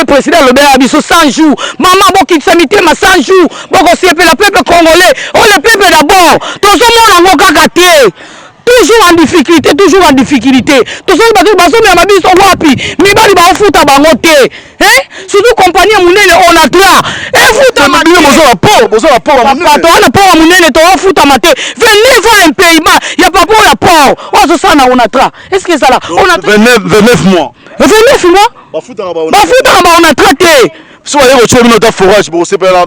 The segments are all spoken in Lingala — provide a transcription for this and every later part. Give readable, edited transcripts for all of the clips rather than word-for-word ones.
le président le béa biso 100 jours maman bokitisa mitema 100 jours bokosepela peuple congolais le peuple d'abord tozomona ngo kaka te toujours en difficulté tout ça bato bazomela mabiso wapi mibali baofuta bango te surtout compagnie munene onatra efuta mabino bozola port munene to ofuta mate 29 ans un paiement ya papa la port ozo sana onatra est-ce que ça là on a 29 mois bafuta ba onatra te soit les retours de forage pour séparer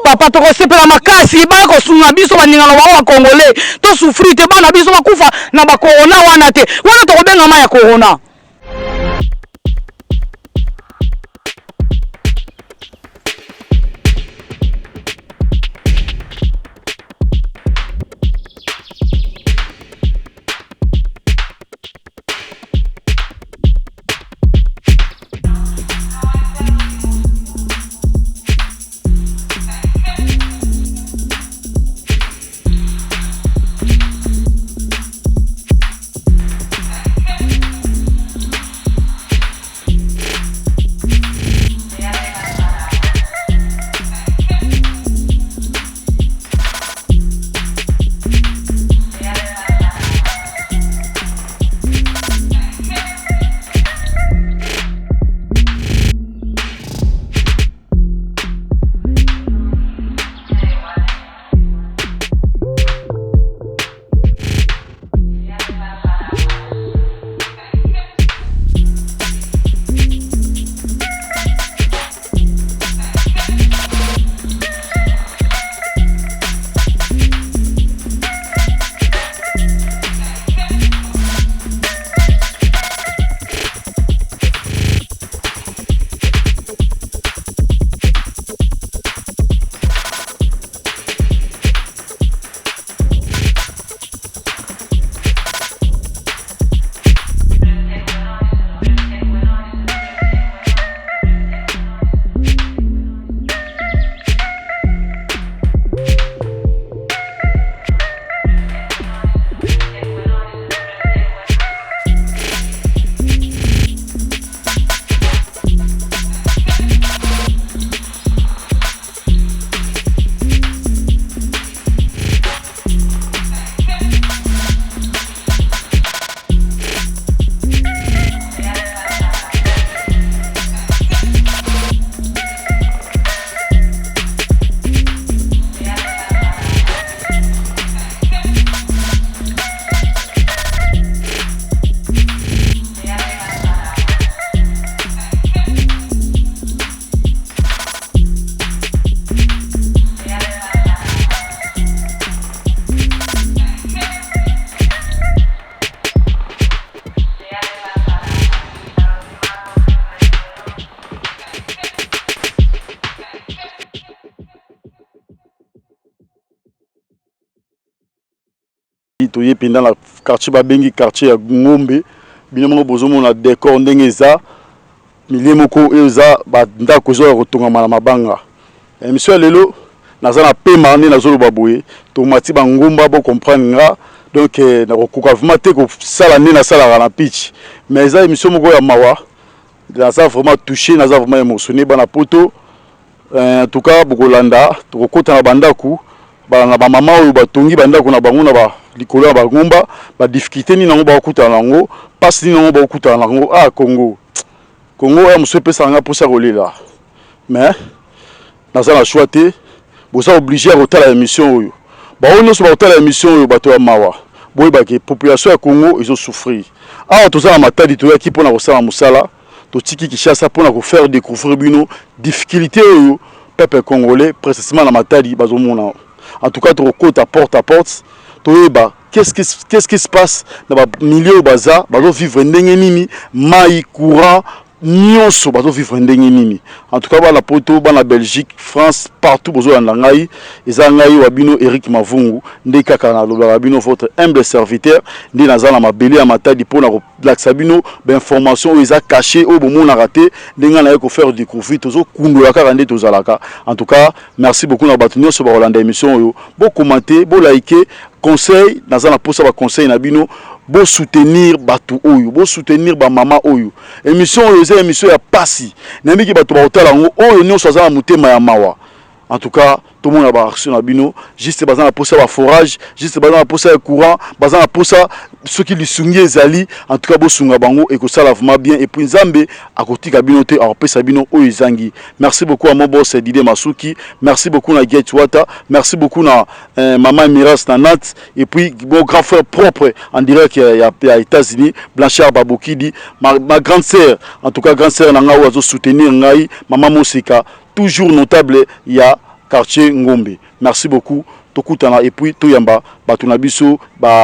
papa to sepela makasi ba ko sunga biso baningana wa congolais to souffrir te bana biso bakufa na ba corona wana te wana to benga ma ya corona. toye pendant la quartier babengi quartier ya Ngombe binomo bozomo na décor ndengeza milieu moko eza ba ndako zo kotonga mala mabanga émission lelo nazana pema ne nazolo baboye to mati ba ngomba bo comprendre nga donc na kokuka vraiment te ko sala ne na sala na pitch mais eza émission moko ya mawa naza vraiment touché naza vraiment émotionné bana poto en tout cas bokolanda to kokota na bandako na ba mama oyo batongi bandako na bango na ba likolo ya bangomba ba difficulté ni nango ba kuta nango passe ni nango ba kuta nango Congo ya monsieur pesa nga pour ça kolela mais naza na choix te bosa obligé à rotala la émission oyo ba ono so ba rotala la émission oyo bato ya mawa boy ba ke population ya Congo ils ont souffrir to za na matadi to ya ki pona kosala musala to tiki Kinshasa pona ko faire découvrir bino difficulté oyo peuple congolais précisément na matadi bazomona. En tout cas, tu recoutes à porte, qu'est-ce qui se passe dans le milieu baza, bazo vivre ndengenimi, maï courant, nyonso bazo vivre ndengenimi. En tout cas, la poto, la Belgique, France, partout bazo yandangai, ezangai wabino Eric Mavungu, ndeka kana wabino votre humble serviteur, ndi nazala mabeli amatadi pona laksabino, information eza caché au bon na raté, ndenga na ko faire découvrir tozo kundo la karande tozalaka. En tout cas, merci beaucoup na batunyo sur Rolanda émission yo. Bo commenter, bo liker, conseil, nazala posa ba conseil na bino. bo soutenir batu oyo, bo soutenir ba mama oyo. Émission oyo c'est émission ya pasi. Na miki batu ba otala ngo oyo nyonso za mutema ya mawa. En tout cas, tout le monde a ba action na bino, juste bazan la posa ba forage, juste bazan la posa courant, bazan la posa ceux qui lui sungié zali, en tout cas bo sunga bango et que ça lave bien et puis Nzambe à côté kabinote a pesa bino oyo zangi. Merci beaucoup à mon boss Didier Masuki, merci beaucoup na Get Wata, merci beaucoup na maman Miras na Nat et puis mon grand frère propre en direct à États-Unis, Blanchard Babokidi, ma grande sœur, en tout cas grande sœur na nga ozo soutenir ngai, maman Mosika. Toujours notable, il y a quartier Ngombe. Merci beaucoup. Tokutana et puis Toyamba, Batunabiso,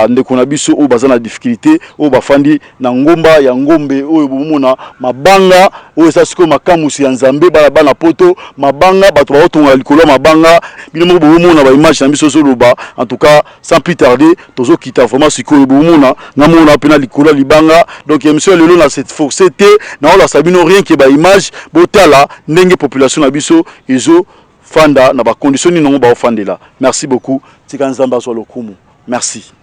Ndekonabiso, ou Bazana difficulté, ou Bafandi, Nangomba, Yangombe, ou Bumuna, Mabanga, ou Sasko Makamusi, Nzambe, Balabana Poto, Mabanga, Batuaton, Alcoolo, Mabanga, Binomo Bumuna, Image, Nambiso Soloba. En tout cas, sans plus tarder, Tozo Kita, vraiment, Siko Bumuna, Namona, Pena, Alcoolo, Libanga. Donc, il y a monsieur Lelo, dans cette forcété, dans la Sabino, rien qui est image, Botala, Nenge population, Nabiso, Iso. Fanda na ba condition ni non ba ofandela. Merci beaucoup. Tika Nzamba so lokumu. Merci.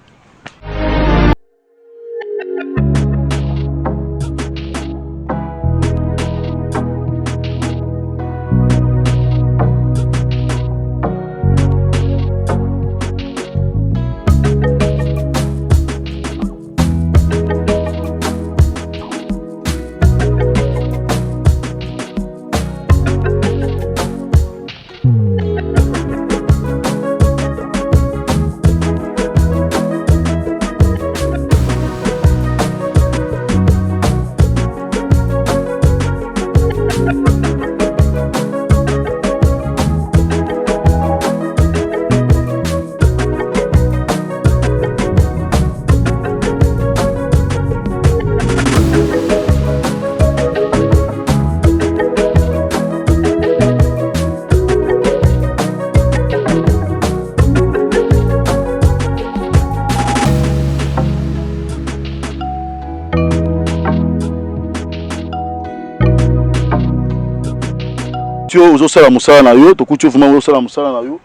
Ozo sala musala na yo, tokuti vraiment ozo sala musala na yo.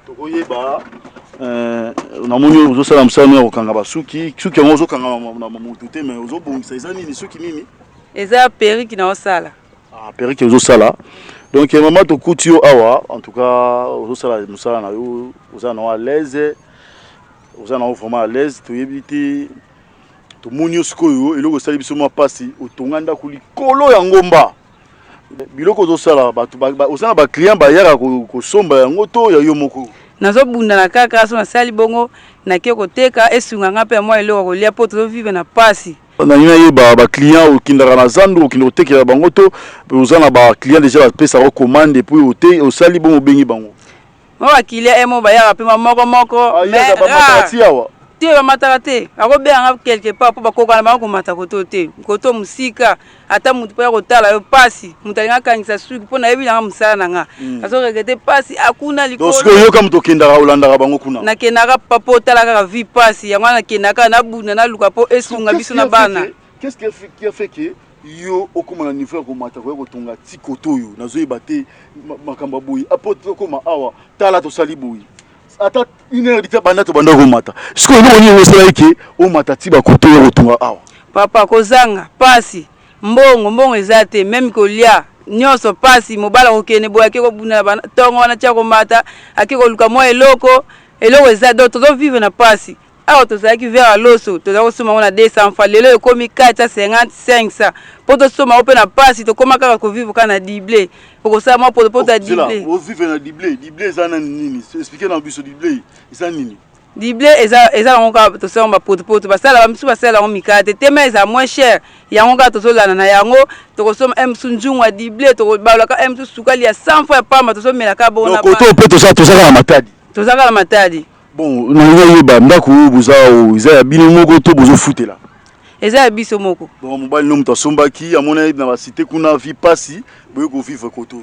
Tokoye ba na moni ozo sala musala na okanga basuki, suki ozo kanga na mutu te mais ozo bongisa ezani ni suki nini? Eza perruque na osala. Ah, perruque ozo sala. Donc maman tokuti yo awa, en tout cas ozo sala musala na yo, ozo na à l'aise. Ozo na vraiment à l'aise, to yebiti to moni osko yo, eloko sali biso ma pasi, otonganda kuli kolo ya ngomba. Biloko zo sala batu osana ba client ba yaka ko somba yango to ya yo moko nazo bunda na kaka so na sali bongo na ke ko teka esunga ngape moi eloko ko lia poto vivre na pasi na ina ye ba client o kindara na zando o kino teka bango to osana ba client déjà ba pesa ko commande puis o te o sali bongo bengi bango ba client emo ba yaka pe moko mais ba matati awa te ba matarate ako be anga quelque part po ba kokana ba ko mata koto te koto musika ata mutu pa ko tala yo pasi mutalinga kanisa suki po na yebila musala nanga azo regete pasi akuna likolo donc yo kam to kindara olanda bango kuna na kenaka papo tala ka vi pasi yango na kenaka na buna na luka po esunga biso na bana qu'est-ce qui a fait que yo okoma na niveau ko mata ko tonga tikoto yo nazo yebate makamba boyi apoto koma awa tala to sali boyi ata une heure dita banda to banda ko mata siko no ni wosela ke o mata tiba ko to rotunga awa papa kozanga pasi mbongo ezate même ko lia nyonso pasi mobala ko kene boya ke ko buna bana tongo na cha ko mata akiko luka mo eloko eza do to vivre na pasi awa to zaki vers loso to za ko soma na 200 fois lelo e komi 455 poto soma ope na pasi to koma kaka ko vivre kana diblé ko sa mo poto diblé o vivre na diblé za na nini expliquer na biso diblé za nini diblé eza ngoka to soma poto basala ba misu basala ngo mikate tema eza moins cher yango ka to solana na yango to ko soma msunjungu wa diblé to balaka msu sukali ya 100 fois pamba to somela ka bona pa to pe to sa na matadi to za na matadi bon na yeba ndako buza o iza ya bino moko to bozo futela eza ya biso moko bon mobali no muta sombaki amona na ba cité kuna vi pasi boyo ko vivre koto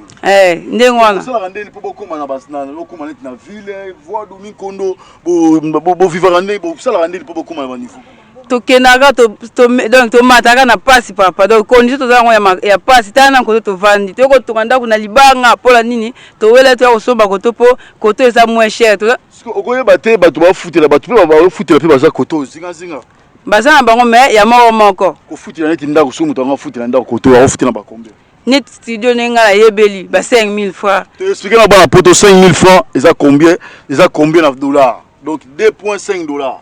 ndengo wana so la ndeni po bokoma na basna lokoma net na ville voie du mikondo bo vivre ndeni bo sala ndeni po bokoma na ba niveau to kenaka donc to mataka na pasi papa donc condition to zango ya pasi tana ko to vandi to ko tonganda kuna libanga pola nini to wela to ko somba koto po koto eza moins cher to okoyeba te bato ba futela bato pe ba futela pe baza koto zinga baza na bango mais ya moko moko ko futila neti ndako so muto nga futila ndako koto wa futila ba combien net studio nenga la yebeli ba 5000 francs te expliquer na ba poto 5000 francs eza combien na dollars donc 2.5 dollars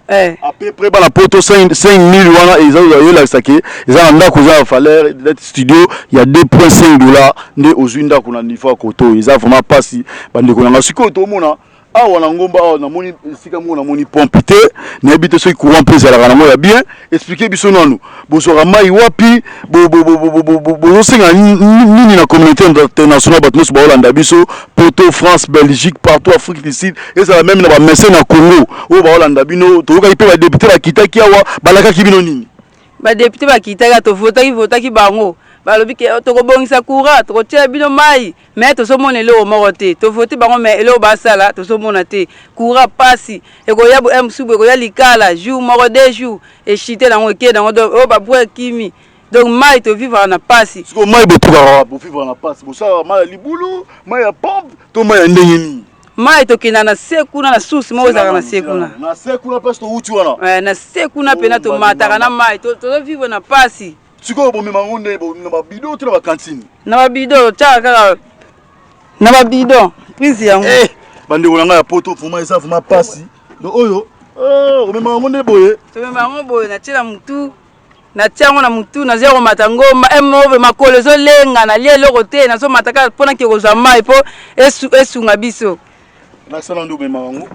à peu près la poto 5000 wana ils ont la saké ils ont ndako za valeur net studio il y a 2.5 dollars nde ozwinda kuna niveau koto ils ont vraiment pas si bande ko na siko to mona awa na ngomba awa na moni sika mo na moni pompité na habite ceux courant plus la rango ya bien expliquer biso nanu bozora mai wapi bo singa nini na communauté internationale batnos ba Hollande biso poto France Belgique partout Afrique du Sud et ça même na ba messe na Congo o ba Hollande bino to ka ipe ba député ba kitaki awa balaka kibino nini ba député ba kitaka to votaki bango balobi ke tokobongisa courant tokotia bino mai mais tosomona eloko moko te tofoti bango mais eloko basala tosomona te courant pasi ekoya msubu ekoya likala jour moko 2 jours echite nango eke nango o babwe kimi donc mai to vivre na pasi siko mai botuka bo vivre na pasi bo sa mai libulu mai ya pompe to mai ya ndengeni mai tokenda na sekuna na susi moko ezalaka na sekuna na sekuna pasi to uti wana na sekuna pena tomataka na mai to vivre na pasi siko bo mema ngonde bo na babido to na bakantine na babido chaka na babido prise yango bande kolanga ya poto fuma esa fuma pasi donc oyo o mema ngonde boye to mema ngo boye na tela mutu na tiango na mutu na zero matangoma emove makolo zo lenga na lie loko te na zo mataka pona ke kozwa mai po esunga biso na sala ndo mema ngo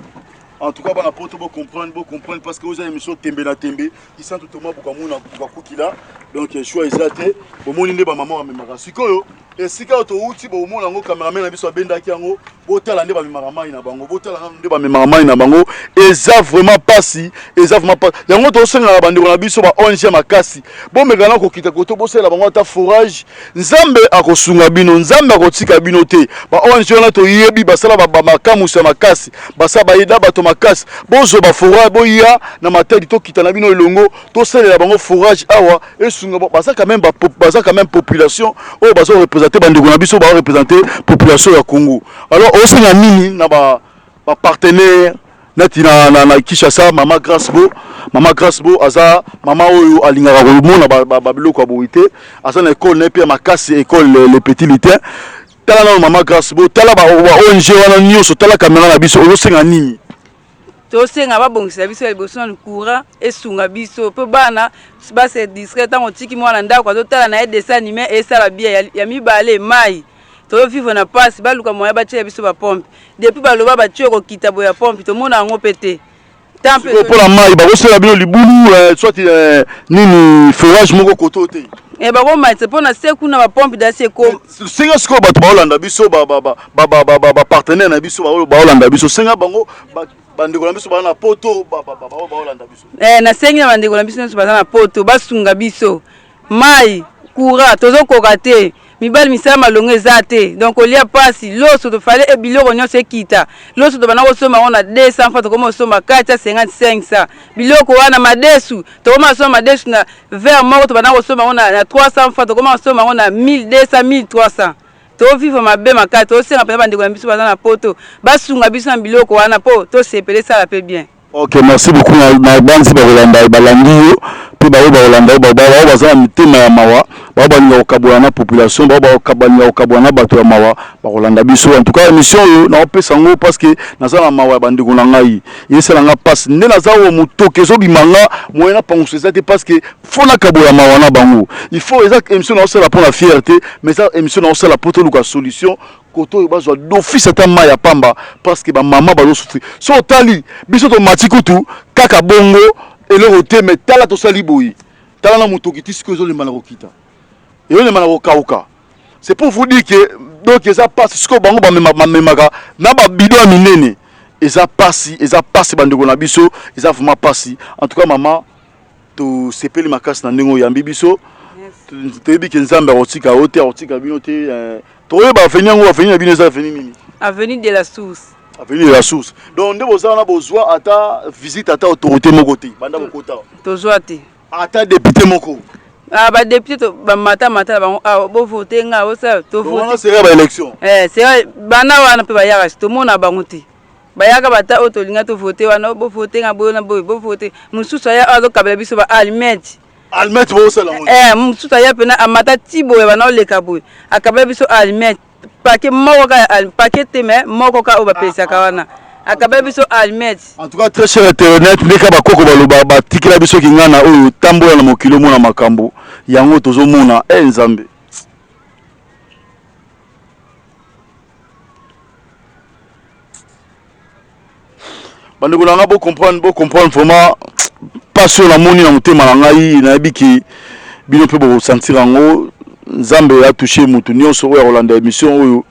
en tout cas bana poto bo comprendre parce que vous avez émission tembe na tembe ils sont tout moment bukamuna bukakukila donc choix isaté au moni nde ba maman amemaka sikoyo esika to uti bo mona ngo cameraman na biso abendaki yango botala nde ba memaka mai na bango botala nde ba memaka mai na bango eza vraiment pasi yango to senga ba ndeko na biso ba ONG makasi bo megana ko kita koto bo sela bango ta forage nzambe akosunga bino nzambe akotika bino te ba ONG na to yebi basala ba makamusa makasi basa ba ida bato makasi bozo ba forage boya na matadi to kita na bino elongo to sela bango forage awa esunga basa quand même population o bazo représenter bande ko na biso ba représenter population ya Congo alors au senga nini na ba partenaire neti na Kinshasa mama Gracebo aza mama oyo alingaka komona ba biloko ya boite aza na école na pe makasi école les petits lutins tala na mama Gracebo tala ba ONG wana nyonso tala kamera na biso osenga nini to senga ba bongisa biso liboso na courant esunga biso pe bana ba se discret tango tiki mwana ndako to tala na dessin animé esala bien ya mibale mai to vivre na passe baluka moya batia biso ba pompe depuis baloba ba tioko kitabo ya pompe to mona ngo pété temple pour la mai ba osela bino libulu soit nini forage moko koto te ba ko mai c'est pour na sekuna ba pompe da seko senga sko ba to ba Hollande biso ba partenaire na biso ba Hollande biso senga bango bandeko na biso ba na poto ba Hollande biso na senga bandeko na biso ba na poto basunga biso mai courant tozo kokate mibali misala malongo ezate donc olia pasi loso to fallait biloko nyonso ekita loso to bana kosoma ona 200 fois to koma soma 455 biloko wana madesu to koma soma madesu na verre moko to bana kosoma ona na 300 fois to koma soma ona 1200 1300 to vivre mabe makati to senga pena bandeko na biso bana na poto basunga biso na biloko wana po to sepele ça la fait bien. Ok, merci beaucoup na banzi ba Hollande balandi yo pe ba Hollande ba baza mitema ya mawa ba balinga okabwana na population ba okabwana bato ya mawa ba Hollande biso en tout cas émission yo na opesa ngo parce que naza na mawa bandeko na ngai yesala nga passe nde naza wo mutoke zo bimanga moyena penser ça parce que fona kaboya mawa na bango il faut exact émission na osala pour la fierté mais ça émission na osala pour toluka solution koto bazwa d'office ata mai ya pamba parce que ba mama bazo souffrir so tali biso to matikutu kaka bongo eloko te mais tala to sali boyi tala na mutoki tisiko zo le malakokita et le malakokauka c'est pour vous dire que donc ça passe siko bango ba memaka na ba bidon minene eza passi bandeko na biso eza vraiment passi en tout cas maman to sepeli makasi na ndenge yambi biso toyebi ke nzambe akotika otika bino te toye ba venir ngo venir bino za venir nini avenue de la source donc ndebo za na bozwa ata visite ata autorité moko te banda bokota tozwa te ata député moko ba député to ba mata ba bo voter nga o ça to voter c'est ba élection c'est bana wana pe ba yara to mona bango te bayaka bata oto linga to voter wana bo voter nga bo na bo voter mususu ya azo kabela biso ba almet bo sala mususu ya pena amata tibo ya bana leka bo akabela biso almet paquet moko ka paquet teme moko ka oba pesa ka wana akabela biso almet. En tout cas très cher internet ndeka bakoko baloba batikela biso kingana oyo tambola na mokilo mona makambo yango tozomona nzambe. Bandeko na nga bo comprendre vraiment passion la moni na motema na ngai na yebiki bino pe bo sentir yango nzambe a touché mutu nyonso oyo Rolanda émission oyo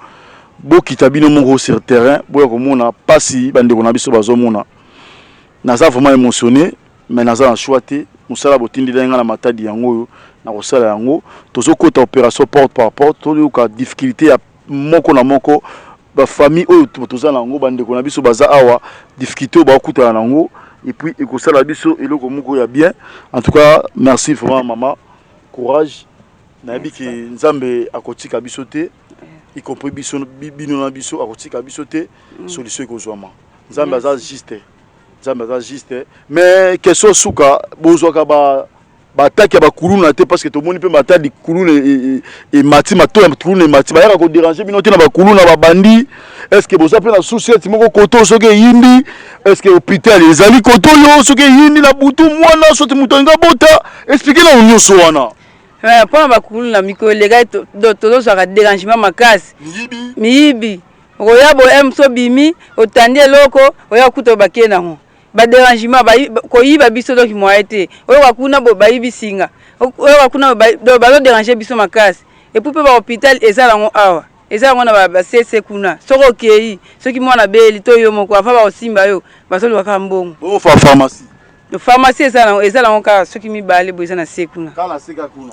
bo kita bino moko sur terrain bo ko mona pasi bandeko na biso bazomona naza vraiment émotionné mais naza na choité musala botindi nga na matadi yango oyo na kosala yango tozokota opération porte par porte toyoka difficulté ya moko na moko ba famille oyo toza nango bandeko na biso baza awa difficulté ba kuta nango et puis ekosala biso eloko moko ya bien. En tout cas merci vraiment maman, courage na biki nzambe akotika biso te y compris biso bino na biso akotika biso te solution ekozwama nzambe aza juste mais question suka bozwaka bataki ba kuluna te parce que tout le monde peut mater di kuluna et mati mato ya kuluna et mati ba yaka ko déranger bino te na ba kuluna ba bandi. Est-ce que vous appelez la société moko koto soke yindi est-ce que hôpital ezali koto yo soke yindi na butu mwana sote mutonga bota expliquer la union so wana pour ba kuluna miko lega to so ka dérangement makasi miyibi oya bo emso bimi otandi eloko oya kuto bakena ho ba dérangement ko yiba biso donc moi été oyo wakuna bo bayibi singa oyo wakuna do ba déranger biso makasi et pour ba hôpital ezala ngo awa eza ngona ba sese kuna soko kei soki mwana beli to yo moko afa ba osimba yo basoli waka mbongo o fa pharmacie le pharmacie ezala ngo ka soki mibale bo eza na sekuna kala seka kuna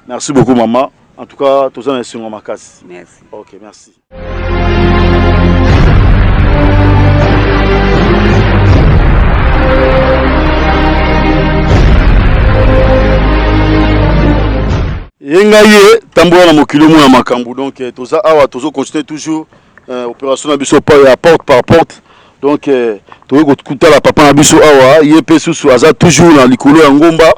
merci beaucoup maman. En tout cas toza na singa makasi. Merci. OK, merci. Yengaye tambola na mokilo mona makambu donc toza awa tozo continuer toujours opération na biso pa porte par porte donc tozo kokuta la papa na biso awa yepe susu aza toujours na likolo ya ngomba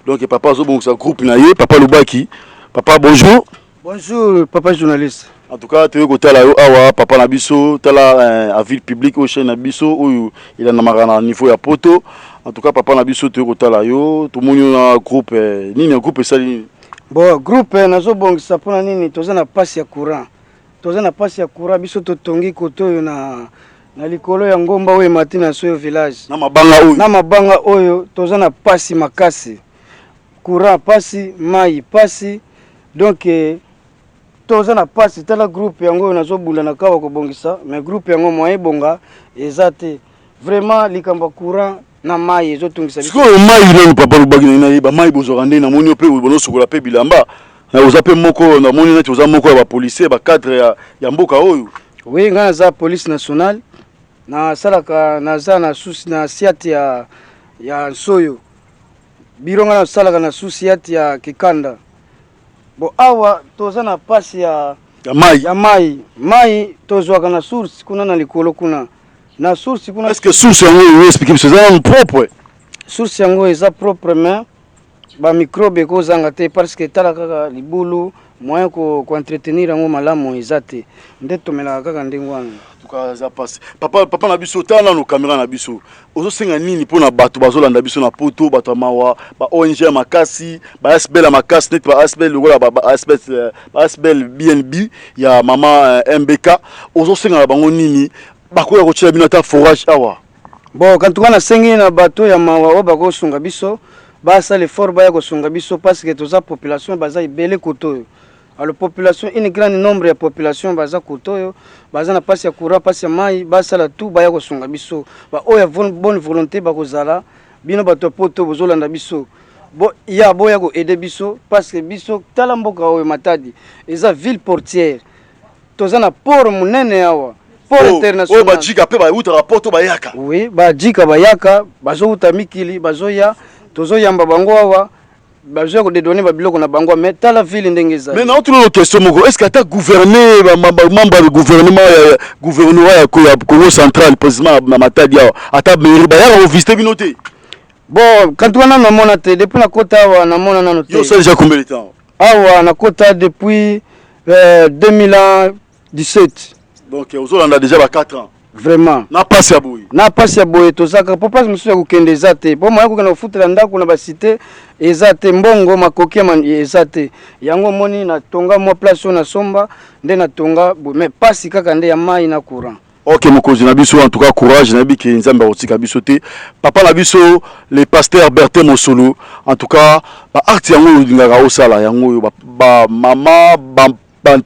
donc papa azo bongisa groupe na ye papa Lubaki. Papa bonjour. Bonjour papa journaliste. En tout cas tozo kotala yo awa papa na biso tala à ville publique au chaîne na biso oyo il a na niveau ya poto. En tout cas papa na biso tozo kotala yo tout monde na groupe nini groupe sali. Bon groupe nazo bongisa pona nini toza na passe ya courant. Toza na passe ya courant biso totongi koto yo na likolo ya ngomba oyo matina soyo village. Na mabanga oyo toza na passe makasi. Courant passe mai passe donc toza na passe tala groupe yango nazo bula na kawa ko bongisa mais groupe yango moyen bonga ezate vraiment likamba courant na mai ezotungisa biso. Siko mai lelo papa Lubaki na yeba mai bozorande na moni pe bono sokola pe bilamba na ozape moko na moni neti oza moko ya ba policier ba cadre ya mboka oyo. Oui ngana za police nationale na salaka na za na susi na siati ya Nsoyo biro ngana salaka na susi ya Kikanda. Bo awa toza na pasi ya mai tozwaka na source kuna na likolo kuna na source kuna. Est-ce que source yango yo expliquer c'est ça propre? Source yango eza propre mais ba microbe ko zanga te parce que tala kaka libulu moyen ko entretenir yango malamu ezate ndeto mela kaka ndengwana. En tout cas ça passe. Papa na biso tala no caméra na biso. Ozo senga nini pona bato bazolanda biso na poto bato mawa ba ONG makasi ba SBL makasi net ba SBL lokola ba SBL BNB ya mama MBK ozo senga na bango nini bakoya ko tshela bino ta forage awa. Bon quand on a sengi na bato ya mawa o bako sunga biso ba sa le fort ba ya ko sunga biso parce que toza population baza ibele koto. Alors population une grande nombre de population baza kotoyo baza na passe ya courant passe ya mai basa la tout baya ko sunga biso ba oya bonne volonté ba kozala bino bato poto bozolanda biso bo ya boya ko aider biso parce que biso tala mboka oyo Matadi eza ville portière toza na port munene awa port international ba jika pe ba uta rapport ba yaka. Oui ba jika ba yaka bazo uta mikili bazo ya tozo yamba bango awa bazo ko dedonner ba biloko na bango mais ta la ville ndenge za. Mais na autre question moko, est-ce que ata gouverner membre du gouvernement ya Congo central président na Matadi ata mairie ba ya visiter binoté? Bon, quand on a na te depuis na kota wa na mona na noté. Yo ça déjà combien de temps? Awa na kota depuis 2017. Donc aux on a déjà 4 ans. Vraiment. Na passe ya boy. Na passe ya boy to saka papa musu ya kokende zate. Po moya kokana ofutela ndako na ba cité ezate mbongo makoki man ezate. Yango moni na tonga mo place na somba nde na tonga mais passe kaka nde ya mai na courant. Ok mokozi na biso en tout cas courage na bi ki nzamba otika biso te. Papa na biso le pasteur Bertin Mosolo en tout cas ba art yango ngaka osala yango ba mama ba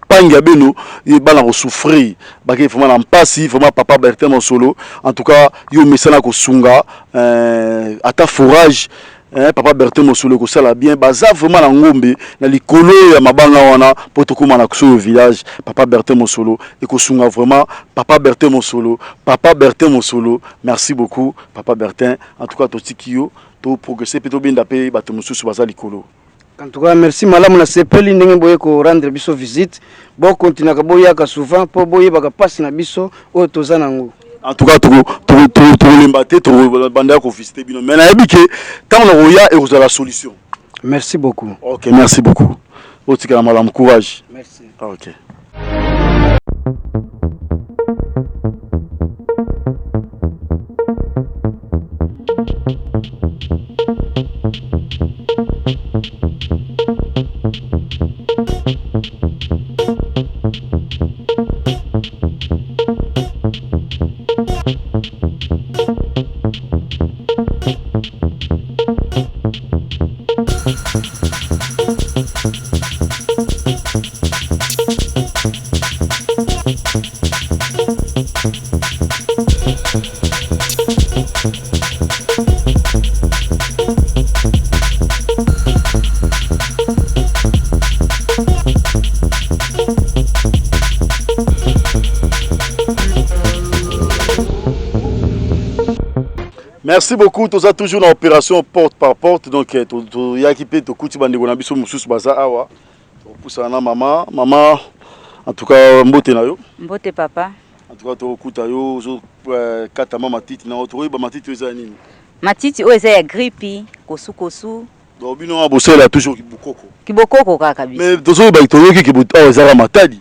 panga beno et bana ko souffrir ba ke vraiment na mpasi vraiment papa Bertin Mosolo en tout cas yo mesana ko sunga ata forage papa Bertin Mosolo ko sala bien baza vraiment na ngombe na likolo ya mabanga wana potokuma na kuso village papa Bertin Mosolo et ko sunga vraiment papa Bertin Mosolo merci beaucoup papa Bertin en tout cas to tikio to progresser peto binda pe bato mususu baza likolo. En tout cas, merci malamu na sepeli ndenge boye ko rendre biso visite. Bon continue ka boya ka souvent po boye baka passe na biso o toza nango. En tout cas, to lembaté to banda ko visiter bino. Mais na yebike tant na roya et la solution. Merci beaucoup. OK, merci beaucoup. Otika malamu courage. Merci. OK. Merci beaucoup. Tous toujours dans l'opération porte par porte. Donc, il y a qui peut te coûter bande de biso mususu baza awa. Pour na maman, en tout cas mbote na yo. Mbote papa. En tout cas to kuta yo zo kata mama matiti na auto ba matiti eza nini? Matiti o eza ya grippe, kosu. Donc bino a bosela toujours kibokoko. Kibokoko kaka kabisa. Mais tozo ba to yoki kibuta eza matadi.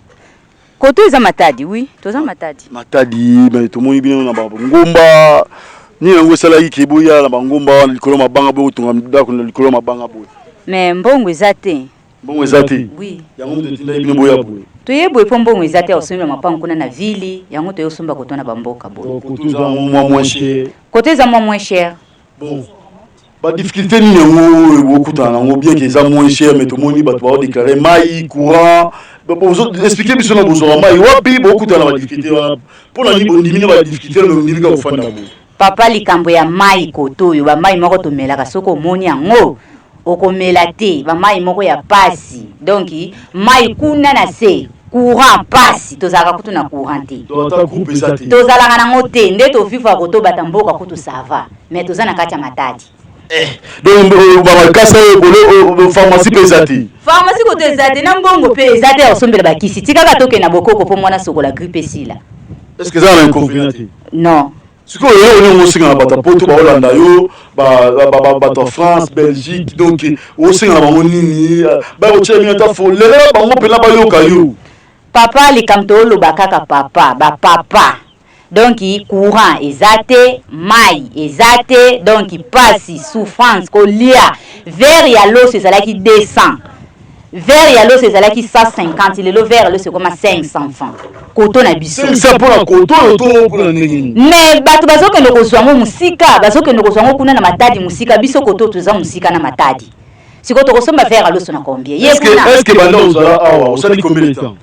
Koto eza matadi, oui, toza matadi. Matadi, mais to moni bino na ba ngomba. Ni yango sala yi kibuya na bangomba likolo mabanga bo tunga ndako na likolo mabanga bo. Mais mbongo ezate. Mbongo ezate. Oui. Yango mtetinda ibino boya bo. Toyebo epo mbongo ezate osomela mapango kuna na ville, yango toyosomba kotona bamboka bo. Koto za moins cher. Koto za moins cher. Bon. Ba difficulté ni yango bokuta nango bien que ça moins cher mais tout moni ba to déclarer mai courant. Bon vous expliquer biso na bozo mai wapi bokuta na ba difficulté pour na ni bondimina ba difficulté no ndimika ofanda bo. Papa likambo ya mai koto yo ba mai moko tomelaka soko moni yango okomela te ba mai moko ya pasi donc mai kuna na se courant pasi tozaka kutu na courant te tozalaka nango te nde tofifa koto batamboka kutu sava mais tozana kati ya matadi donc ba kasa bolo pharmacie pesati pharmacie koto ezate na mbongo pe ezate osombela bakisi tikaka toke na bokoko po mwana sokola grippe sila est-ce que ça a un inconvénient? Non. Ce qu'on est aussi dans la Batapoto, Hollande, Bato France, Belgique, donc aussi dans la Monini, papa les camtolo bakaka papa, ba papa. Donc courant ezate, mai ezate, donc passe souffrance colia, vers ya l'eau c'est ça qui descend. Vers ya l'eau c'est ça qui 150, le vers l'eau c'est comme 500 francs. Koto na biso. C'est pour la koto pour la nini. Mais bato bazoke ndoko zwango musika, bazoke ndoko zwango kuna na matadi musika, biso koto tuza musika na matadi. Siko to kosomba vers l'eau na combien? Est-ce que banda uzala awa, usali combien de temps?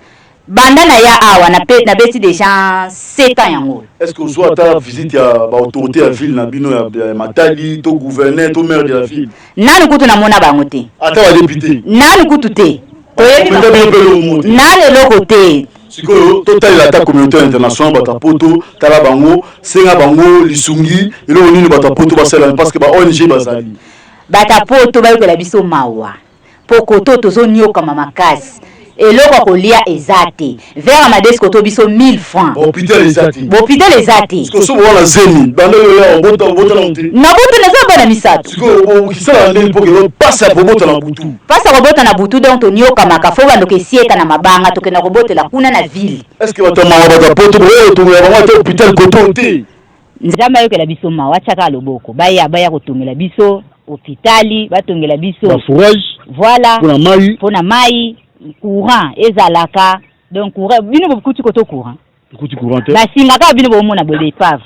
Banda na ya awa na beti déjà 7 ans yango. Est-ce que vous avez ta visite à l'autorité de la ville na bino ya matadi, to gouverneur, to maire de la ville? Nanu kutu na mona bango te. Ata wa député. Nanu kutu te. Nanu loko te. Sikoyo total la ta communauté internationale batapoto tala bango senga bango lisungi ilo nini batapoto basala parce que ba ONG bazali. bata poto bayokela biso mawa pokoto tozonioka makasi eloko kolia ezate vers Amadeus koto biso 1000 francs hôpital ezate hôpital ezate parce que so bona zeni banda yo bota na butu naza bana misato siko kisala ndeni pokelo passa robota na butu passa robota na butu donc tonioka makafo bando kesieka na mabanga tokena robotela kuna na ville est-ce que batama bata poto boyo to ya bango hôpital koto te nzamba yokela biso mawa chaka loboko baya kotongela biso hôpitali batongela biso fourrage voilà pona mai courant ezalaka donc courant bino bokuti koto courant basingaka bino bomona bole epave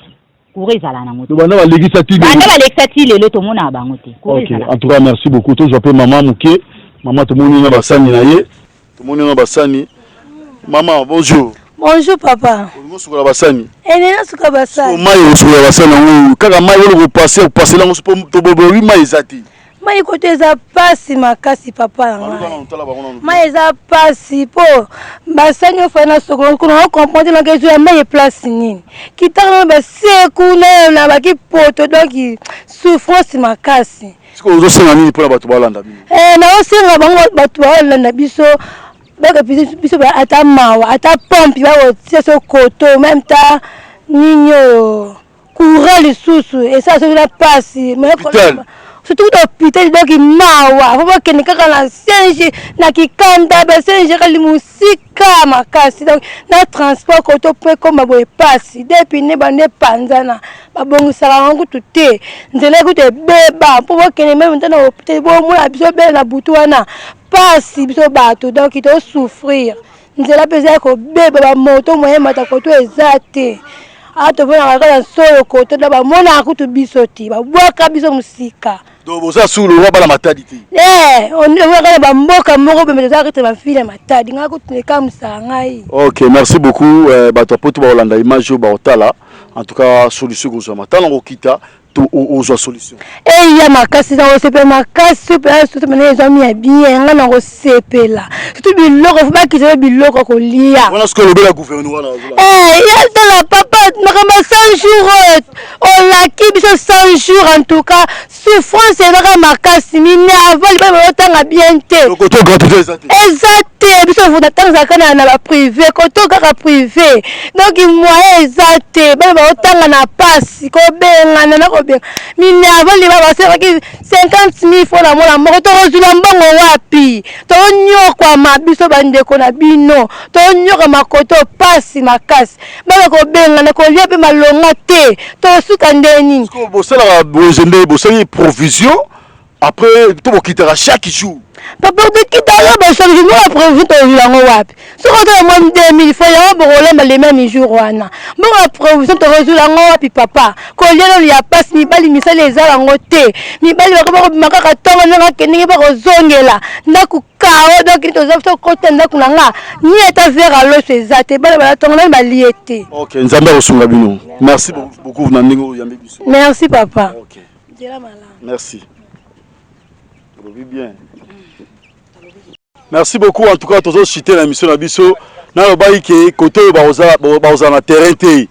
courant ezala na moto banda balekisa ti lelo tomona bango te. Ok, en tout cas merci beaucoup. Tous j'appelle maman Mouké, maman tout le monde na basani na ye, tout le monde na basani. Maman bonjour. Bonjour papa. Bonjour sur la basani. Enena suka basani. Mai sur la basani kaka mai le passer là on se peut to bobo oui mai ezati. Mai kote eza pasi makasi papa nga. Mai eza pasi po basani fa na soko ko na comprendre na que je mai place nini. Kitana ba sekuna na ba ki poto donc souffrance makasi. Siko ozo senga nini pour bato balanda bino. Na osenga bango bato balanda biso baka biso ba ata mawa ata pompe ba otia so koto même ta ninyo courant lisusu et ça c'est la pasi mais surtout l'hôpital donc mawa faut que kaka na singe na kikanda ba singe kali musika makasi donc na transport koto pe comme boye pasi depuis ne bande panzana ba bongisa ngo tuté nzela kuté beba pour que même dans l'hôpital bo mo la biso be na butu wana pasi biso bato donc il doit souffrir nzela pesa ko beba ba moto moyen mata koto ezate ato bona kala solo koto da ba mona akutu biso ti ba bwaka biso musika donc boza sous le roi bala matadi ti on voit kala ba mboka moko be meza kete ba file matadi ngako tuneka musangai. OK, merci beaucoup bato poto ba Holanda image ba otala en tout cas solution ko zo matala ngokita aux solutions. Et ya makasi na osepe makasi pe aso mena ezami ya bien nga na osepela tout biloko faut pas qu'ils biloko ko lia on a ce que le gouvernement là ya la papa na kama 100 jours on la ki biso 100 jours en tout cas souffrance na makasi mine avant ba otanga bien te koto gratuité exacte biso faut d'attendre kana na ba privé koto kaka privé donc moyen exacte ba otanga na passe ko benga na ko mine avant les baba c'est que 50 000 francs la mola moko to kozula mbongo wapi to nyokwa mabiso bandeko na bino to nyoka makoto pasi makasi baba ko benga na ko lia pe malonga te to suka ndeni ko bosala bozende bosali provision après to bokitera chaque jour. Papa de quitter ba chaque jour après vous to lango wapi so ko to mo 2000 francs ya bo rolemba les mêmes jours wana bon après vous to kozula ngo wapi papa ko lelo ya passe ni bali misala ezala ngo te ni bali ba ko makaka tonga na keningi ba ko zongela na ku kao donc to za to kota na kunanga ni eta vers lo ezate bali ba tonga na ba liete. OK, nzamba osunga bino. Merci beaucoup na ndingo yambe biso. Merci papa. OK. Merci. Bien. Merci beaucoup en tout cas tous citer l'émission na biso na lobai ke côté baoza na terrain te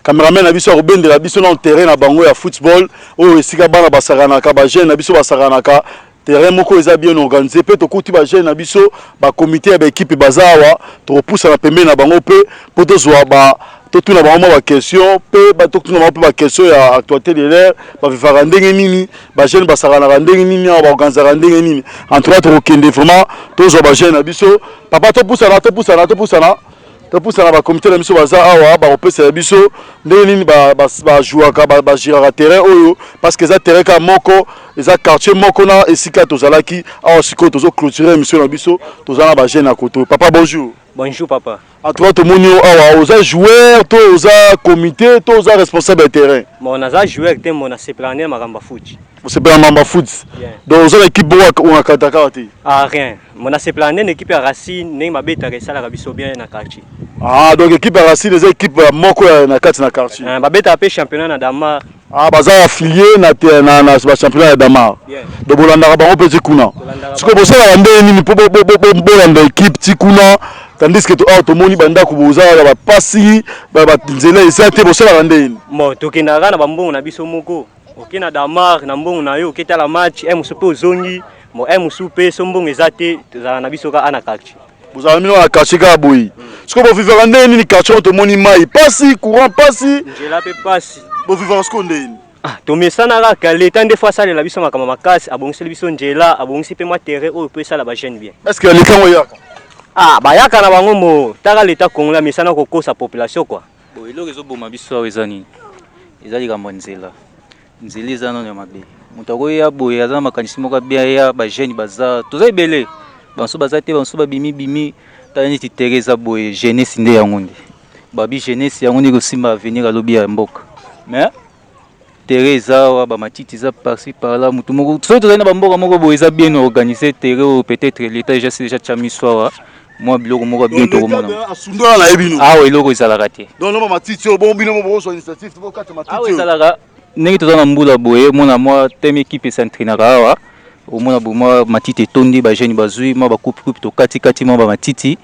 cameraman na biso robende la biso na terrain na bango ya football o esika bana basakanaka ba jeune na biso basakanaka terrain moko eza bien organisé pe to kuti ba jeune na biso ba comité ba équipe bazawa to repousse na pembe na bango pe po to zwa ba tout na ba question pe ba tout na ba question ya actualité de l'air ba vivara ndenge nini ba jeune ba sara na ndenge nini ba organiser ndenge nini en tout cas to kende vraiment to zo ba jeune na biso papa to poussa na ba comité na biso baza awa ba repesa biso ndenge nini ba jouer ba gérer terrain oyo parce que ça terrain ka moko eza quartier moko na esika to zalaki awa siko to zo clôturer émission na biso to zana ba jeune na koto. Papa bonjour. Bonjour papa. En tout cas, tout le monde est joueur, tout le comité, tout le responsable de terrain. Mon joueur était mon plané Maramba Foot. C'est pas Maramba Foot. Donc vous avez l'équipe ou un Kataka. Ah rien. Mon plané l'équipe à Racine, n'est ma bête à ça la rabisso bien na quartier. Ah donc l'équipe à Racine, les équipes moko na quartier. Ma bête a fait championnat na Damar. Ah baza affilié na championnat na Damar. Donc vous l'andara bango petit kuna. Ce que vous savez ndé ni pour l'andé équipe petit kuna. Tandis que tout le monde banda kubuza ba pasi ba nzela ezate bosala ndeni mo tokendaka na bambongo na biso moko Ok na Damar na mbongo na yo oketa la match musupe ozongi mo musupe so mbongo ezate tozala na biso ka ana quartier. Vous avez mis dans la quartier ka boyi. Ce que vous vivez en ndeni ni quartier to moni mai pasi courant pasi. Njela pe pasi. Vous vivez en ce ndeni. Ah to mesana ka l'état des fois ça la biso makama makasi abongisi biso njela abongisi pe terrain o peut ça la ba jeune bien. Est-ce que les camps yaka? Ah ba yaka na bango mo taka l'état congolais mesana ko kosa population quoi. Bon ilo rezo boma biso ezani. Ezali ka monzela. Nzeli za no ya mabe. Mutako ya boye azana makanisi moko bien ya ba jeune baza. Toza ebele. Banso baza te banso ba bimi tani ti Teresa boye jeunesse nde ya ngonde. Babi jeunesse ya ngonde ko simba venir à lobby ya mboka. Mais Teresa wa ba matiti za par-ci par-là mutu moko. Soto za na ba mboka moko boye za bien organisé terrain peut-être l'état déjà chamiswa. Moi biloko moko bien to komona. Asundwa na ebino. Ah oui loko ezalaka te. Donc no matiti o bon bino mo so initiative to kata matiti. Ah oui ezalaka. Ndenge toza na mbula boye mona moi teme équipe s'entraînera awa. Au moins moi matiti tondi ba jeune bazui moi ba coupe to kati moi ba matiti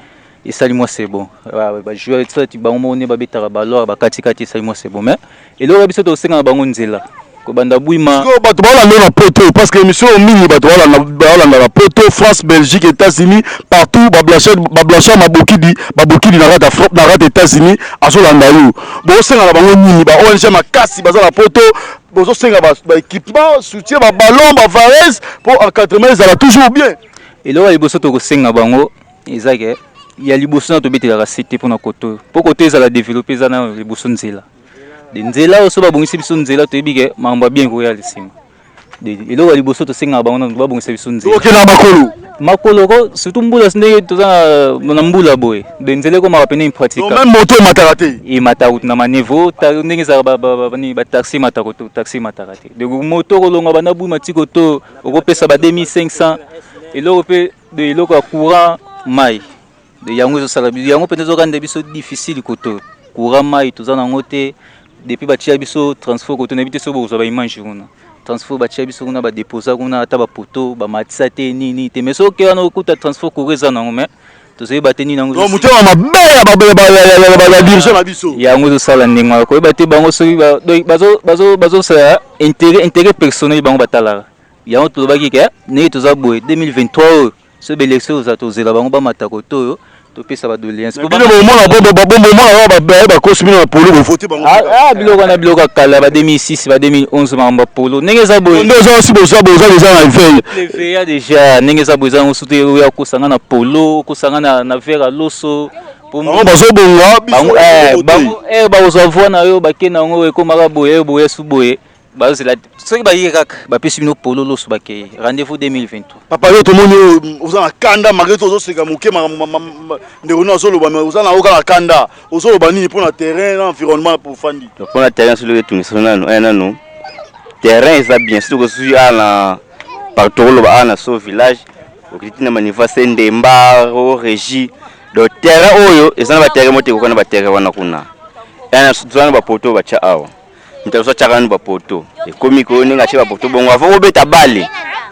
et ça moi c'est bon. Ba joueur ça ti ba mo ne ba betara ba lor ba kati ça moi c'est bon mais et là biso to senga bango nzela. Ko banda buima. Ko bato ba la na poto parce que émission mini bato ba la poto France Belgique États-Unis partout ba blanchard mabokidi na rate États-Unis azolanda yo. Bo senga na bango mini ba ONG makasi baza la poto bozo senga ba équipement soutien ba ballon ba varese pour encadrement ça va toujours bien. Et là les bosso to ko senga bango ezake ya liboso na to betela la cité pour na koto. Pour côté ça la développer ça na liboso nzela. De nzela oso ba bongisi biso nzela to ebike mamba bien ko ya lisima. De elo liboso to senga bango na ba bongisa biso nzela. OK na makolo. Makolo ko surtout mbula sinde to na mbula boy. De nzela ko ma pene in pratique. Même moto matarate. E mataroute na manevo ta ndenge za ba taxi mataroute taxi matarate. De moto ko longa bana bu matiko to ko pesa ba 2500 elo pe de elo ko courant mai. De yango zo sala yango pene zo kande biso difficile koto. Courant mai to za na ngote depuis batia biso transport koto na bité so bo zo ba image kuna. Transport batia biso kuna ba déposer kuna ata ba poto ba matisa te nini te mais so ke wana okuta transport ko reza na ngome to zo ba te nini nango. Donc muté wa mabeya ba dirigeant na biso. Yango zo sala ndinga ko ba te bango so bazo sa intérêt personnel bango batala. Yango to ba ki ke ne to za boy 2023 ce élection za to zela bango ba matako to to pesa ba doléance ko ba kosmina polo bo voter bango. Ah biloko na biloko kala ba 2006 ba 2011 mamba polo ndenge za boy ndozo aussi boza déjà na veille le veille déjà ndenge za boy za nsutu ya kusanga na polo kusanga na vera loso pour moi bazo bonga ba ozo na yo ba kena ngo ekomaka boye su boye bazo la soki ba yekaka ba pesi bino polo loso ba ke rendez-vous 2023 papa yo to moni oza na kanda malgré to zo seka moke ndeko na zo loba mais oza na oka na kanda ozo loba nini pour na terrain environnement pour fandi pour na terrain sur le tungisona no terrain ça bien sûr que suis à la partout loba na so village okitina manifa sendemba o régie do terrain oyo ezana ba terrain mote ko na ba terrain wana kuna yana suzana ba poto ba cha awa mtaso chakani ba poto e komiko ninga che ba poto bongo afo obeta bale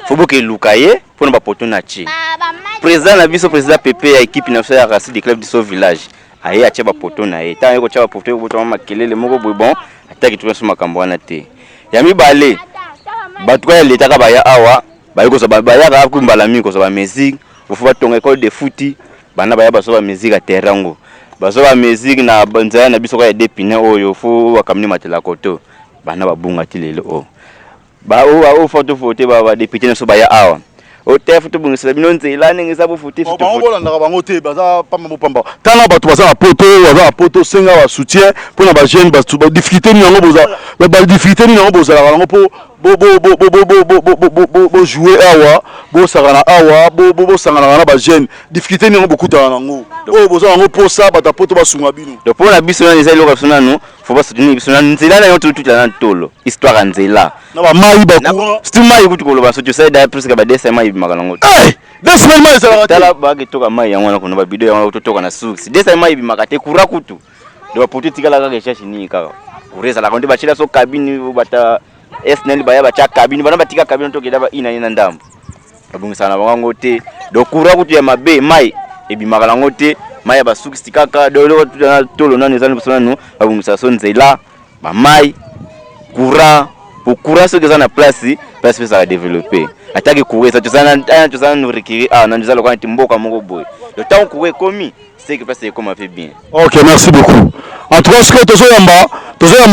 fo boke lukaye pona ba poto na chi président na biso président PP ya équipe nationale ya Racine du club du Sauvillage aye ache ba poto na ye ta ko cha ba poto ko boto makelele moko boy bon ataki tu so makambo wana te ya mibale batwa ya leta ka ba ya awa ba ko so ba ya ka ku mbala mi ko so ba musique fo ba tonga école de foot bana ba ya ba so ba musique a terrango bazo ba musique na banzaya na biso ka depine oyo fo wakamni matela koto bana babunga tilelo o ba o photo ba député na so ba ya awa o te photo bungisa bino nzela nengisa bo photo photo ba ngona ndaka bango te baza pamba bopamba tala bato baza na poto senga wa soutien pour na ba jeune ba difficulté ni yango boza ba difficulté ni yango boza la bango po bo jouer awa bo sangana awa bo sangana na ba jeune difficulté ni yango bokuta nango o boza yango po sa bata poto basunga bino do po na biso na ezali lokapso nanu fo ba soutenir biso na nzela na yo tout la tolo histoire nzela na ba mai ba courant style mai kutu koloba so tu sais da presque ba desa mai bimaka nango desa mai ça la tala ba ke toka mai yango na kono ba video yango to toka na suksi desa mai bimaka te kura kutu do ba poto tikala ka ke chashi ni ka ureza la konde ba chila so cabine bata SNL baya ba cha cabine bana batika cabine to ke da ba ina ndambo babungisa na bango te do kura kutu ya mabe mai ebimaka nango te mai ba suksi kaka do lo tolo na nezali busona no babungisa so nzela ba mai kura pour courant ce que ça na place peut ça développer attaque courir ça tu ça nous requérir na nous allons quand mboka moko boy le temps courir commis c'est que c'est comme fait bien. OK, merci beaucoup. En tout cas ce que tozoyamba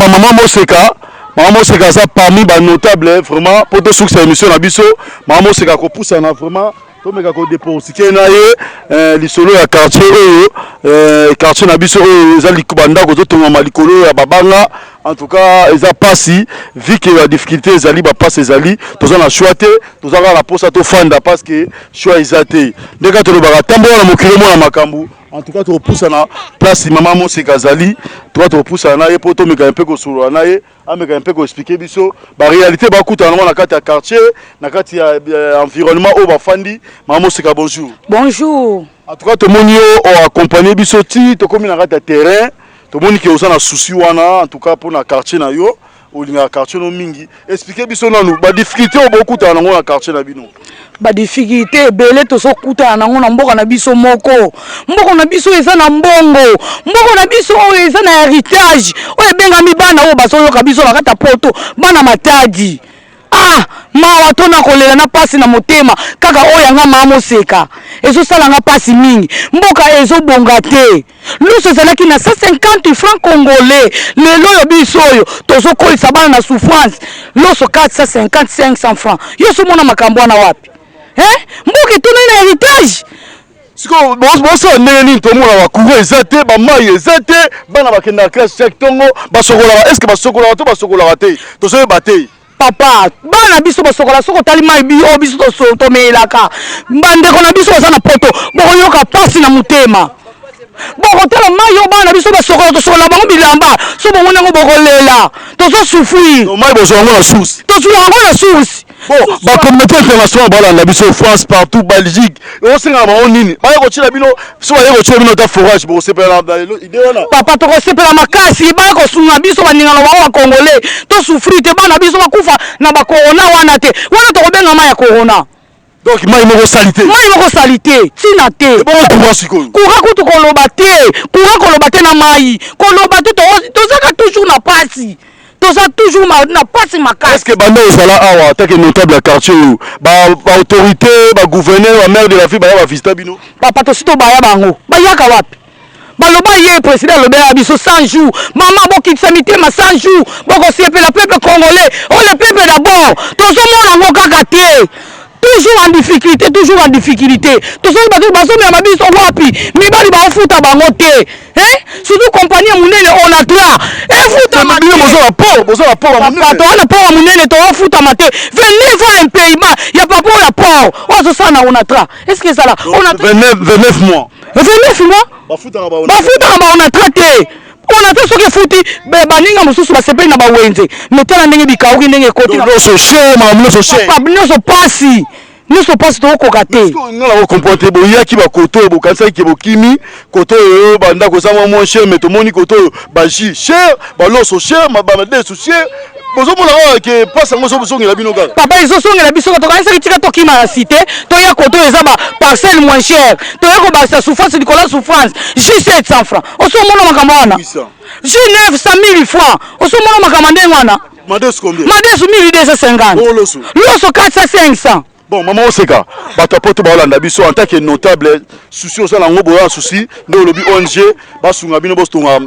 maman Moseka ça parmi les notables vraiment pour tout succès émission na biso maman Moseka ko pousse na vraiment to meka ko déposer na ye lisolo ya quartier quartier na biso za likubanda ko to ngama likolo ya babanga. En tout cas ils a passé vu que la difficulté ezali ba passe ezali toza na choité toza la posa to fanda parce que choix ezate ndeka to ba tambola na mokilo mo na makambu. En tout cas, tu repousses à place maman Moseka Zali, toi tu repousses à naie pour toi mais un peu que sur la naie, mais un peu que expliquer biso, la réalité bah écoute on a quatre quartier, na quatre environnement au bafandi, maman Moseka bonjour. Bonjour. En tout cas tout le monde a accompagné biso ti, to comme na quatre terrain, tout le monde qui est au souci wana, en tout cas pour na quartier na yo, ou na quartier no mingi, expliquer biso na nous, bah difficulté au beaucoup ta na quartier na bino. Ba difficulté belé to sokuta na ngona mboka na biso moko mboka na biso eza na mbongo mboka na biso eza na héritage oye benga mi bana o baso yoka biso na kata poto bana matadi mawa tona kolela na pasi na motema kaka oya nga mama Moseka ezo sala nga pasi mingi mboka ezo bonga te luso ezalaki na 150 francs congolais lelo yo biso oyo tozo kolisa bana na souffrance loso 450 500 francs yo so mona makambo na wapi mboka tona na héritage siko boso neni to mona wa couvrir ezate ba mai ezate bana bakenda classe chaque tongo basokola est-ce que basokola te to so baté papa bana biso basokola soko tali mai bi o biso to melaka mbandeko na biso za na poto boko yoka pasi na mutema boko tala mai yo bana biso basokola to sokola bango bilamba so bongo nango boko lela to so souffrir no mai bozo ngo na source to so ngo na source. Bon, la communauté internationale balanda biso France partout Belgique on singa ba onini ba ko tshila bino so ba ko tshila bino ta forage bo sepela idéona papa to ko sepela makasi ba ko sunga biso baninga lo ba congolais to souffrir te bana biso bakufa na ba corona wana te wana to ko benga ma ya corona donc mai moko salité tina te bon courant siko courant kutu ko loba te na mai ko loba te to zaka toujours na pasi toza toujours na passe makasi. Est-ce que bando sala awa tant que notable quartier ba autorité ba gouverneur ba maire de la ville ba visiter bino papa to sito baya bango bayaka wapi baloba ye président lobela biso 100 jours maman bokitisa mitema 100 jours boko sepela peuple congolais le peuple d'abord tozo mona ngo kaka te toujours en difficulté tozo baso me mabiso wapi mibali ba ofuta bango te surtout compagnie munene on a là efuta mabino bozo la port munene to na port munene to ofuta mate venez voir un paiement ya papa la port ozo sana on a là est-ce que ça là on a 29 mois bafuta ba on a traité on a tout ce que fouti baninga mususu basepeli na bawenze metala ndenge bikauki ndenge koti na so cher mamuno so cher so pasi nous sommes pas trop cocatés. Nous avons comporté boya qui va koto bokansa qui bokimi koto banda ko sama moins cher mais tout moni koto baji cher balo so cher mabamade so cher bozo mona que passe ngo so ngela bino kaka papa iso so ngela biso to kanisa kitika to kima na cité to ya koto ezaba parcelle moins cher to ya ko ba sa souffrance Nicolas souffrance J700 francs o so mona makambo wana J900 000 francs o so mona makambo ndengwana Mades combien Mades 1250 loso 400 Bon, maman Moseka, batapoto balanda biso en tant que notable souci au sala ngo boya souci ndo lobi ONG basunga bino bostonga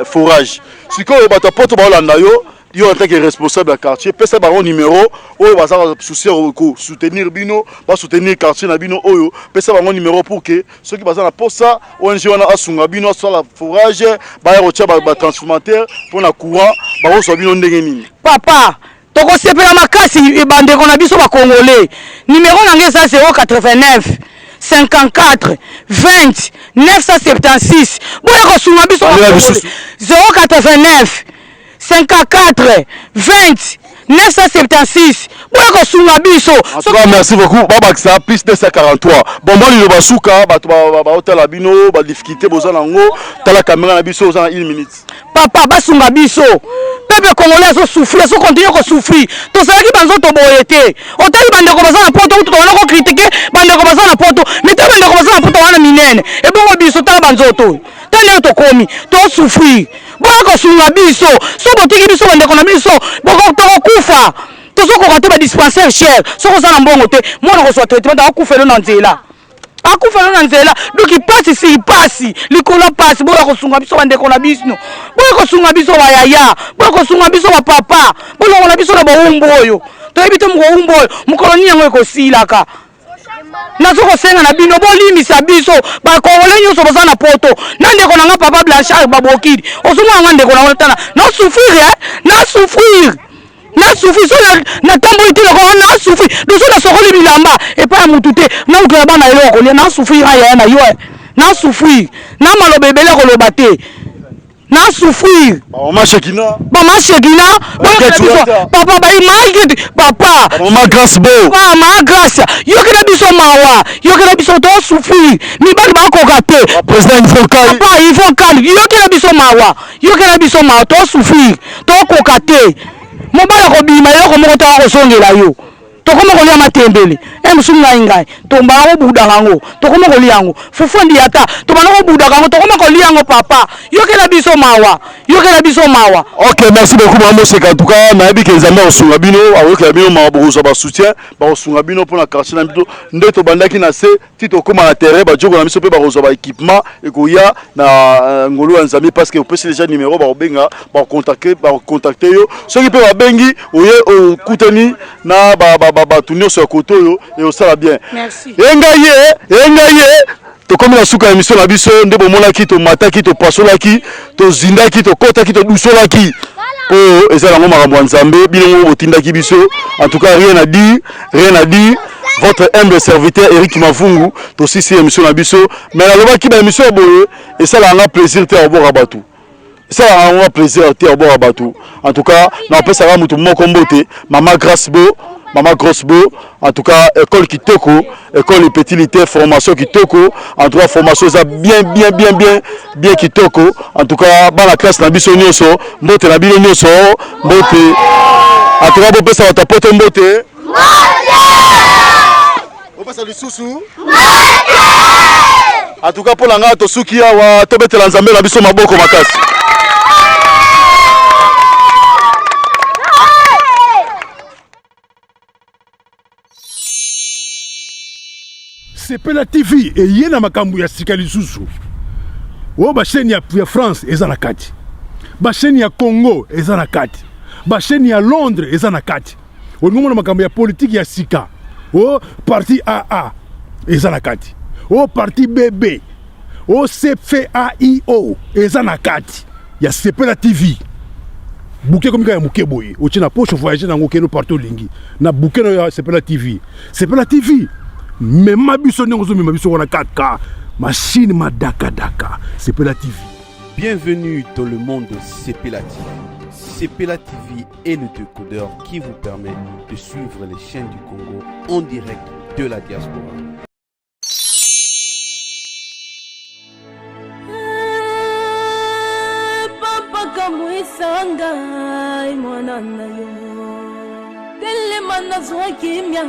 forage. Siko batapoto balanda yo en tant que responsable de quartier pesa ba numéro oyo basa souci ko soutenir bino ba soutenir quartier na bino oyo pesa ba numéro pour que ceux qui basa na posa ONG wana asunga bino sala forage ba ya rocha ba transformateur pour na courant ba so bino ndenge nini. Papa toko sepela makasi bandeko na biso ba congolais numéro nange ça 089 54 20 976 boya ko sunga biso 089 54 20 976 boya ko sunga biso. Merci beaucoup baba ça plus 243 bon moi le basuka ba hôtel la bino ba difficulté bozana ngo tala caméra na biso za 1 minute papa basunga biso peuple congolais so souffrir so continuer ko souffrir to salaki banzo to boyete otali bandeko bazana poto to wana ko critiquer bandeko bazana poto mais to bandeko bazana poto wana minene e bongo biso tala banzo to tali to komi to souffrir boya kosunga biso so botiki biso bandeko na biso tokokufa tozokoka te badispensaire cher soko oza na mbongo te mwana kozwa traitement akufelo na nzela akufelo na nzela donc ipasi si ipasi likolo pasi boya kosunga biso bandeko na biso boya kosunga biso bayaya boya kosunga biso bapapa bolongo na biso na bawumbu oyo toyebi te mokowumbu oyo mokolo nini yango ekosilaka nazokosenga na bino bolimisa biso bakongole nyonso boza na poto na ndeko nanga papa Blanchard babokidi ozomona nga ndeko nango tana nasouffrir so natamboli te lokolo nasouffrir doso nasokoli bilamba epai ya mutu te nautela bana eloko kolia nasouffrir ayaya na yo nasouffrir na maloba ebele koloba te nasouffrir Maman Shekina papa papa Maman Grâce Beau Maman Grâce yokela biso mawa yokela biso to souffrir mibali bakoka te président Ivokali yokela biso mawa to souffrir to koka te mobala kobima eloko moko to akosongela yo tokoma kolia matembele emusumu ngai tombana kobudaka yango tokoma kolia yango fufundi yata tobana kobudaka yango tokoma kolia yango papa yokela biso mawa. Ok, merci beaucoup Maman Seka. En tout cas nayebi ke nzambe osunga bino awokela bino mawa bokozwa basoutien bakosunga bino mpona quartier na bino nde tobandaki na se ti tokóma na terrain bajoko na biso mpe bakozwa baéquipement ekoya na ngolu ya nzambe parce que opesi déjà numéro bakobenga bakocontacte yo soki mpe babengi oye okutani na bato nyonso ya koto oyo eosala bien. engaye tokomi na suka ya émission na biso nde bomonaki tomataki topasolaki tozindaki tokotaki todusolaki oyo eza nango makambo ya nzambe bilongo botindaki biso. En tout cas rien à dire votre humble serviteur Eric Mavungu tosisi émission na biso mais nalobaki baémission ya boye esalanga plaisir te obora bato esalanga plaisir te obora bato. En tout cas napesaka moto moko mbote Maman Grâce Beau en tout cas école Kitoko, école les petits lycées, formation Kitoko, en tout cas formation ça bien Kitoko. En tout cas dans la classe na biso nyonso mbote na bino nyonso mbote. En tout cas bo pesa wata poto mbote bo pesa lisusu en tout cas pour la nga to suki awa to betela nzambe na biso maboko makasi. Sepela TV et yena makambu ya sika lisusu. O ba chaîne ya France eza na kati. Ba chaîne ya Congo eza na kati. Ba chaîne ya Londres eza na kati. O ngomona makambu ya politique ya sika. O parti AA eza na kati. O parti BB. O CFAIO eza na kati. Ya Sepela TV. Bouquet comme ya muke boye. O tina poche voyager na ngokeno partout lingi. Na bouquet ya Sepela TV. Sepela TV. Mais ma biso n'engozo mais ma biso on a 4K machine ma daka Sepela TV. Bienvenue dans le monde de Sepela TV. Sepela TV est le décodeur qui vous permet de suivre les chaînes du Congo en direct de la diaspora. Papa kamuisanga mwanana yo telemana zwakimya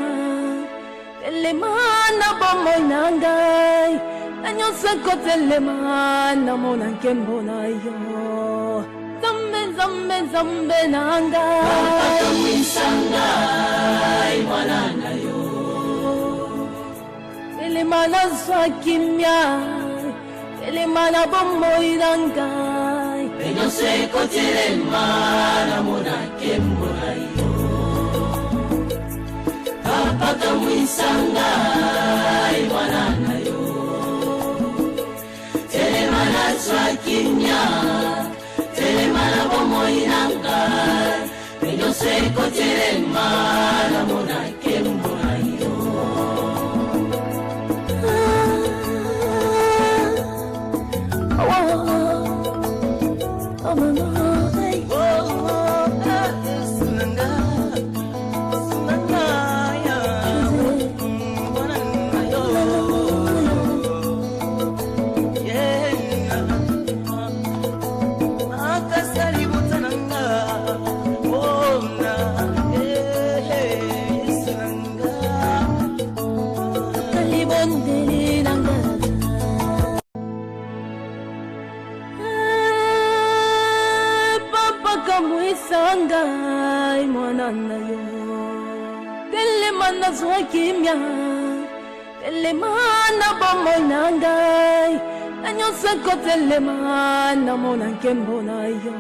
telemana bomoy nangai anyosako telemana mona nkembo na yo zambe nangai papa kamuisanga mwanana yo telemana zwakimya telemana bomoy nangai anyosako telemana mona nkembo na yo papa kamuisanga mwanana yo telemana zwakimya telemana bomoy nangai anyosako telemana mona nkembo na yo. yo telema nazwa kimia telema na bomoi na ngai na nyonso ekotelema namona nkembo na yo